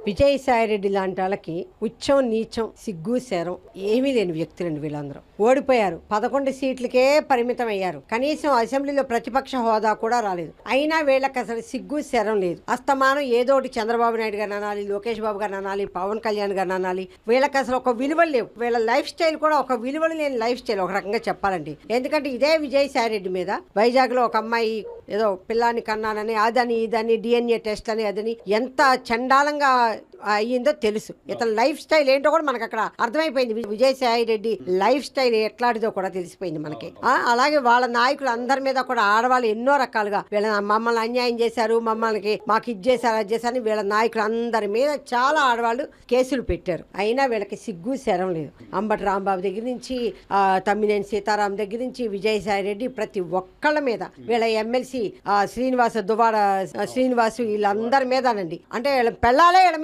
విజయసాయిరెడ్డి లాంటి వాళ్ళకి ఉచ్చం నీచం సిగ్గు శరం ఏమీ లేని వ్యక్తులండి వీళ్ళందరూ. ఓడిపోయారు, 11 సీట్లకే పరిమితం అయ్యారు. కనీసం అసెంబ్లీలో ప్రతిపక్ష హోదా కూడా రాలేదు. అయినా వీళ్ళకి అసలు సిగ్గు శరం లేదు. అస్తమానం ఏదో ఒకటి చంద్రబాబు నాయుడు గారిని అనాలి, లోకేష్ బాబు గారిని అనాలి, పవన్ కళ్యాణ్ గారిని అనాలి. వీళ్ళకి అసలు ఒక విలువలు లేవు. వీళ్ళ లైఫ్ స్టైల్ కూడా ఒక విలువలు లేని లైఫ్ స్టైల్ ఒక రకంగా చెప్పాలండి. ఎందుకంటే ఇదే విజయసాయిరెడ్డి మీద వైజాగ్ లో ఒక అమ్మాయి ఏదో పిల్లాన్ని కన్నానని అదని ఇదని డిఎన్ఏ టెస్ట్ అని అదని ఎంత చండాలంగా అయ్యిందో తెలుసు. ఇతని లైఫ్ స్టైల్ ఏంటో కూడా మనకు అక్కడ అర్థమైపోయింది. విజయసాయి రెడ్డి లైఫ్ స్టైల్ ఎట్లాంటిదో కూడా తెలిసిపోయింది మనకి. అలాగే వాళ్ళ నాయకులు అందరి మీద కూడా ఆడవాళ్ళు ఎన్నో రకాలుగా వీళ్ళ మమ్మల్ని అన్యాయం చేశారు, మమ్మల్ని మాకు ఇది చేశారు అది చేశారని వీళ్ళ నాయకులు అందరి మీద చాలా ఆడవాళ్ళు కేసులు పెట్టారు. అయినా వీళ్ళకి సిగ్గు శరం లేదు. అంబటి రాంబాబు దగ్గర నుంచి తమ్మినేని సీతారాం దగ్గర నుంచి విజయసాయి రెడ్డి ప్రతి ఒక్కళ్ళ మీద, వీళ్ళ ఎమ్మెల్సీ దువ్వాడ శ్రీనివాసు వీళ్ళందరి మీదనండి. అంటే వీళ్ళ పెళ్ళాలే వీళ్ళ మీద